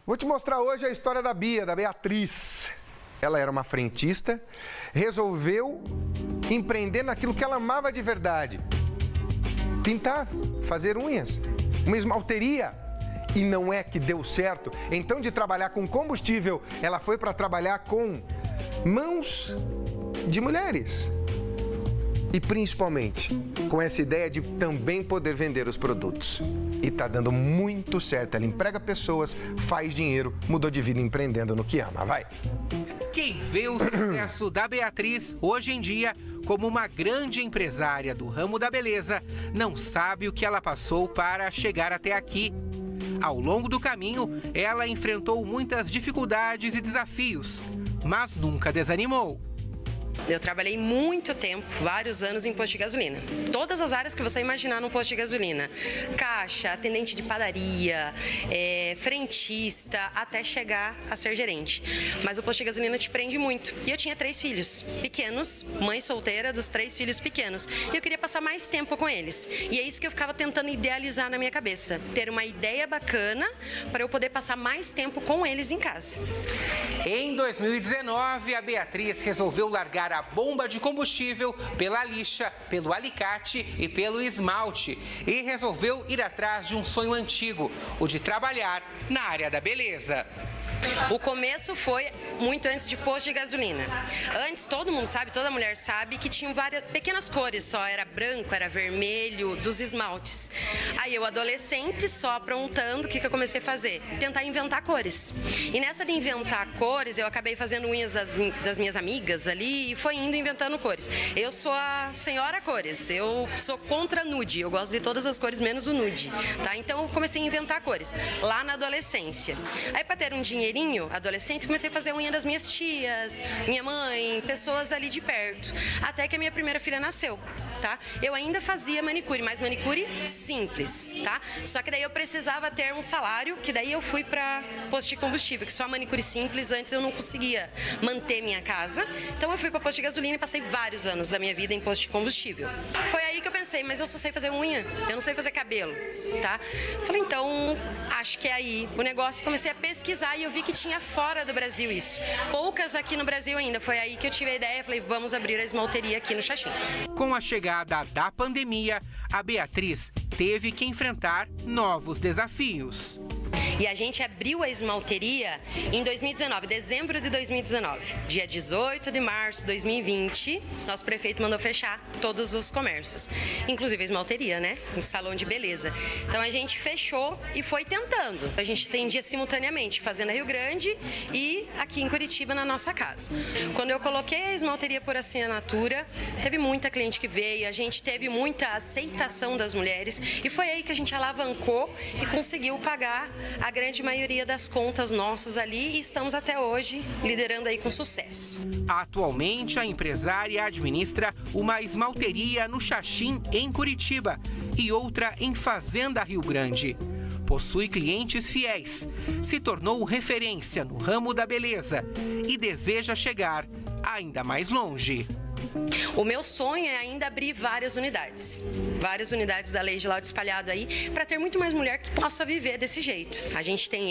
Vou te mostrar hoje a história da Bia, da Beatriz. Ela era uma frentista, resolveu empreender naquilo que ela amava de verdade. Pintar, fazer unhas, uma esmalteria. E não é que deu certo. Então, de trabalhar com combustível, ela foi para trabalhar com mãos de mulheres. E principalmente com essa ideia de também poder vender os produtos. E tá dando muito certo. Ela emprega pessoas, faz dinheiro, mudou de vida empreendendo no que ama. Vai! Quem vê o sucesso da Beatriz hoje em dia como uma grande empresária do ramo da beleza, não sabe o que ela passou para chegar até aqui. Ao longo do caminho, ela enfrentou muitas dificuldades e desafios, mas nunca desanimou. Eu trabalhei muito tempo, vários anos em posto de gasolina. Todas as áreas que você imaginar no posto de gasolina. Caixa, atendente de padaria, frentista, até chegar a ser gerente. Mas o posto de gasolina te prende muito. E eu tinha 3 filhos pequenos, mãe solteira dos 3 filhos pequenos. E eu queria passar mais tempo com eles. E é isso que eu ficava tentando idealizar na minha cabeça. Ter uma ideia bacana para eu poder passar mais tempo com eles em casa. Em 2019, a Beatriz resolveu largar a bomba de combustível pela lixa, pelo alicate e pelo esmalte e resolveu ir atrás de um sonho antigo, o de trabalhar na área da beleza. O começo foi muito antes de posto de gasolina. Antes, todo mundo sabe, toda mulher sabe que tinham várias pequenas cores só. Era branco, era vermelho, dos esmaltes. Aí eu, adolescente, só aprontando, o que eu comecei a fazer? Tentar inventar cores. E nessa de inventar cores, eu acabei fazendo unhas das minhas amigas ali e foi indo inventando cores. Eu sou a senhora cores, eu sou contra nude, eu gosto de todas as cores menos o nude, tá? Então eu comecei a inventar cores, lá na adolescência. Aí para ter um dinheirinho, adolescente, comecei a fazer unha das minhas tias, minha mãe, pessoas ali de perto. Até que a minha primeira filha nasceu, tá? Eu ainda fazia manicure, mas manicure simples, tá? Só que daí eu precisava ter um salário, que daí eu fui para posto de combustível, que só a manicure simples, antes eu não conseguia manter minha casa. Então eu fui para posto de gasolina e passei vários anos da minha vida em posto de combustível. Foi aí que eu pensei, mas eu só sei fazer unha, eu não sei fazer cabelo, tá? Falei, então, acho que é aí o negócio. Comecei a pesquisar e eu vi que tinha fora do Brasil isso. Poucas aqui no Brasil ainda. Foi aí que eu tive a ideia, falei, vamos abrir a esmalteria aqui no Xaxim. Com a chegada da pandemia, a Beatriz teve que enfrentar novos desafios. E a gente abriu a esmalteria em 2019, dezembro de 2019. Dia 18 de março de 2020, nosso prefeito mandou fechar todos os comércios. Inclusive a esmalteria, né? Um salão de beleza. Então a gente fechou e foi tentando. A gente atendia simultaneamente, fazendo Rio Grande e aqui em Curitiba, na nossa casa. Quando eu coloquei a esmalteria por assinatura, teve muita cliente que veio, a gente teve muita aceitação das mulheres e foi aí que a gente alavancou e conseguiu pagar a grande maioria das contas nossas ali e estamos até hoje liderando aí com sucesso. Atualmente, a empresária administra uma esmalteria no Xaxim, em Curitiba, e outra em Fazenda Rio Grande. Possui clientes fiéis, se tornou referência no ramo da beleza e deseja chegar ainda mais longe. O meu sonho é ainda abrir várias unidades da Leide Laude espalhado aí, para ter muito mais mulher que possa viver desse jeito.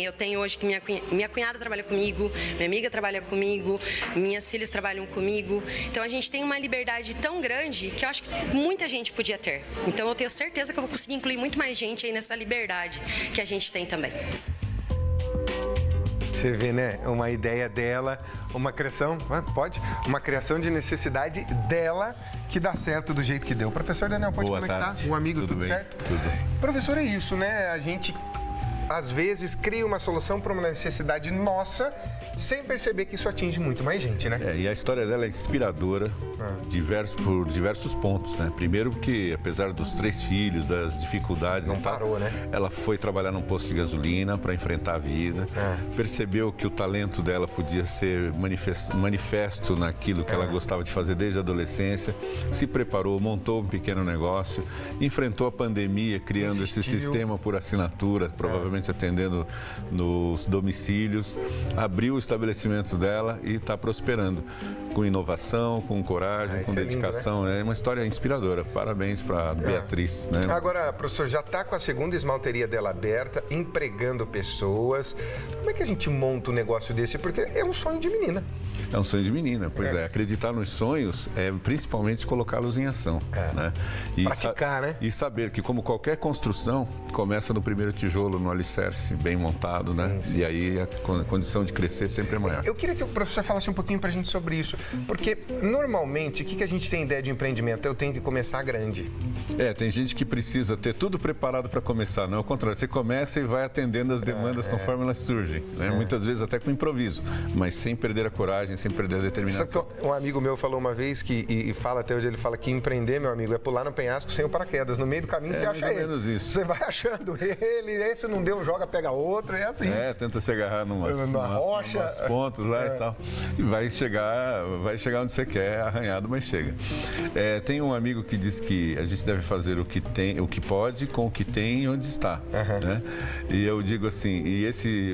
Eu tenho hoje que minha cunhada trabalha comigo, minha amiga trabalha comigo, minhas filhas trabalham comigo. Então a gente tem uma liberdade tão grande que eu acho que muita gente podia ter. Então eu tenho certeza que eu vou conseguir incluir muito mais gente aí nessa liberdade que a gente tem também. Você vê, né? Uma ideia dela, uma criação, uma criação de necessidade dela que dá certo do jeito que deu. Professor Daniel, pode comentar? Um amigo, tudo bem? Certo? Tudo. Professor, é isso, né? A gente, às vezes, cria uma solução para uma necessidade nossa, sem perceber que isso atinge muito mais gente, né? E a história dela é inspiradora por diversos pontos, né? Primeiro porque, apesar dos 3 filhos, das dificuldades... Não parou, né? Ela foi trabalhar num posto de gasolina para enfrentar a vida, percebeu que o talento dela podia ser manifesto naquilo que ela gostava de fazer desde a adolescência, se preparou, montou um pequeno negócio, enfrentou a pandemia, criando esse sistema por assinatura, provavelmente geralmente atendendo nos domicílios, abriu o estabelecimento dela e está prosperando. Com inovação, com coragem, com dedicação. É uma história inspiradora. Parabéns para a Beatriz. Né? Agora, professor, já está com a segunda esmalteria dela aberta, empregando pessoas. Como é que a gente monta um negócio desse? Porque é um sonho de menina. É um sonho de menina, pois é. Acreditar nos sonhos é principalmente colocá-los em ação. Né? E praticar, né? E saber que, como qualquer construção, começa no primeiro tijolo, no alicerce, bem montado, né? Sim. E aí a condição de crescer sempre é maior. Eu queria que o professor falasse um pouquinho pra gente sobre isso, porque normalmente, o que a gente tem ideia de empreendimento? Eu tenho que começar grande. Tem gente que precisa ter tudo preparado para começar, não é o contrário. Você começa e vai atendendo as demandas conforme elas surgem, né? Muitas vezes até com improviso, mas sem perder a coragem, sem perder a determinação. Sabe que um amigo meu falou uma vez e fala até hoje, ele fala que empreender, meu amigo, é pular no penhasco sem o paraquedas. No meio do caminho você acha ele. Menos isso. Você vai achando ele, esse não deu, joga, pega outro, é assim. Tenta se agarrar numa rocha, umas pontos lá e tal. E vai chegar onde você quer, arranhado, mas chega. Tem um amigo que diz que a gente deve fazer o que pode com o que tem e onde está. Né? E eu digo assim,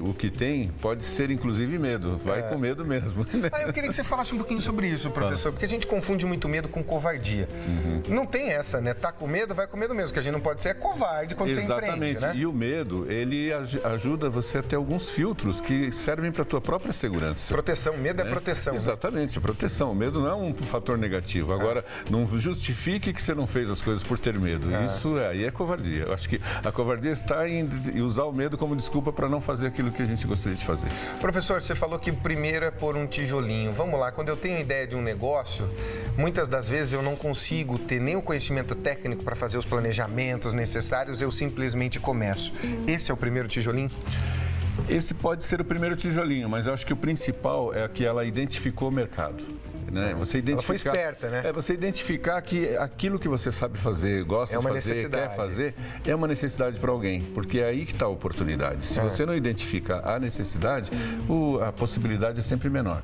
o que tem pode ser inclusive medo. Vai com medo mesmo. Eu queria que você falasse um pouquinho sobre isso, professor, porque a gente confunde muito medo com covardia. Não tem essa, né? Tá com medo, vai com medo mesmo, que a gente não pode ser covarde quando você empreende. Exatamente. Né? E o medo, ele ajuda você a ter alguns filtros que servem para a tua própria segurança. Proteção, medo é proteção. Exatamente, proteção. O medo não é um fator negativo. Agora, não justifique que você não fez as coisas por ter medo. Isso aí é covardia. Eu acho que a covardia está em usar o medo como desculpa para não fazer aquilo que a gente gostaria de fazer. Professor, você falou que o primeiro é pôr um tijolinho. Vamos lá, quando eu tenho a ideia de um negócio, muitas das vezes eu não consigo ter nem o conhecimento técnico para fazer os planejamentos necessários, eu simplesmente começo. Esse é o primeiro tijolinho? Esse pode ser o primeiro tijolinho, mas eu acho que o principal é que ela identificou o mercado. Né? Você identificar, ela foi esperta, né? Você identificar que aquilo que você sabe fazer, gosta de fazer, quer fazer, é uma necessidade para alguém, porque é aí que está a oportunidade. Se você não identifica a necessidade, a possibilidade é sempre menor.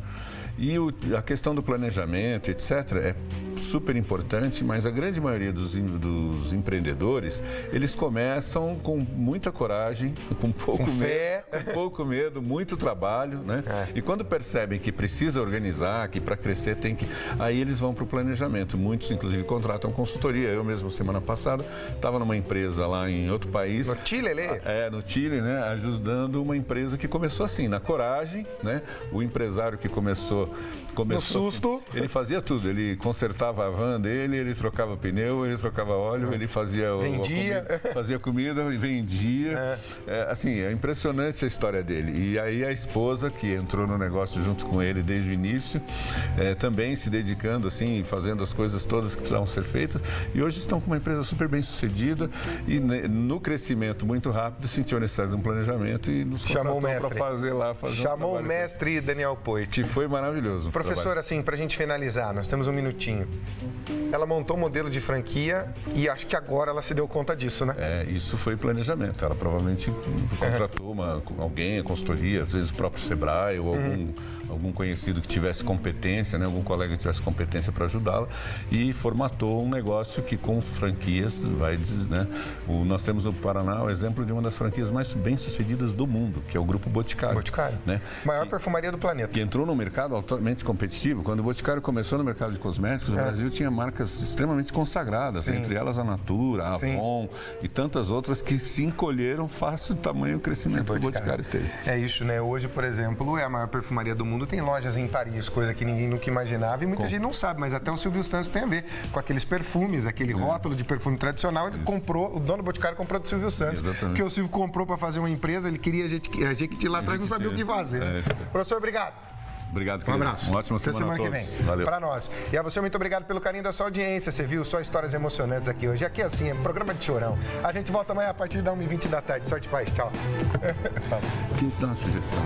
E a questão do planejamento, etc., é super importante, mas a grande maioria dos empreendedores, eles começam com muita coragem, com pouco medo, muito trabalho, né? E quando percebem que precisa organizar, que para crescer tem que... Aí eles vão para o planejamento. Muitos, inclusive, contratam consultoria. Eu mesmo, semana passada, estava numa empresa lá em outro país. No Chile, no Chile, né? Ajudando uma empresa que começou assim, na coragem, né? O empresário que começou no susto. Assim, ele fazia tudo, ele consertava a van dele, ele trocava pneu, ele trocava óleo, ele fazia fazia comida e vendia. Assim, é impressionante a história dele. E aí a esposa, que entrou no negócio junto com ele desde o início, também se dedicando, assim, fazendo as coisas todas que precisavam ser feitas. E hoje estão com uma empresa super bem sucedida e no crescimento muito rápido sentiu a necessidade de um planejamento e nos contratou para fazer lá. Chamou o mestre Daniel Poit. Foi maravilhoso. Professor, assim, para a gente finalizar, nós temos um minutinho. Ela montou um modelo de franquia e acho que agora ela se deu conta disso, né? Isso foi planejamento. Ela provavelmente contratou alguém, a consultoria, às vezes o próprio Sebrae ou algum conhecido que tivesse competência, né? Algum colega que tivesse competência para ajudá-la e formatou um negócio que com franquias vai dizer, né? Nós temos no Paraná o exemplo de uma das franquias mais bem-sucedidas do mundo, que é o Grupo Boticário. Né? Maior perfumaria do planeta. Que entrou no mercado altamente competitivo. Quando o Boticário começou no mercado de cosméticos, o Brasil tinha marcas extremamente consagradas, entre elas a Natura, a Avon e tantas outras que se encolheram face do tamanho e o crescimento que o Boticário teve. É isso, né? Hoje, por exemplo, é a maior perfumaria do mundo, tem lojas em Paris, coisa que ninguém nunca imaginava e muita gente não sabe, mas até o Silvio Santos tem a ver com aqueles perfumes, aquele rótulo de perfume tradicional, ele comprou, o dono do Boticário comprou do Silvio Santos, porque o Silvio comprou para fazer uma empresa, ele queria a Jequiti lá atrás, não sabia o que fazer. Professor, obrigado. Obrigado, querido. Um abraço. Uma ótima semana que vem. Valeu. Para nós. E a você, muito obrigado pelo carinho da sua audiência. Você viu só histórias emocionantes aqui hoje. Aqui assim, é um programa de chorão. A gente volta amanhã a partir da 1h20 da tarde. Sorte e paz. Tchau. Quem dá uma sugestão?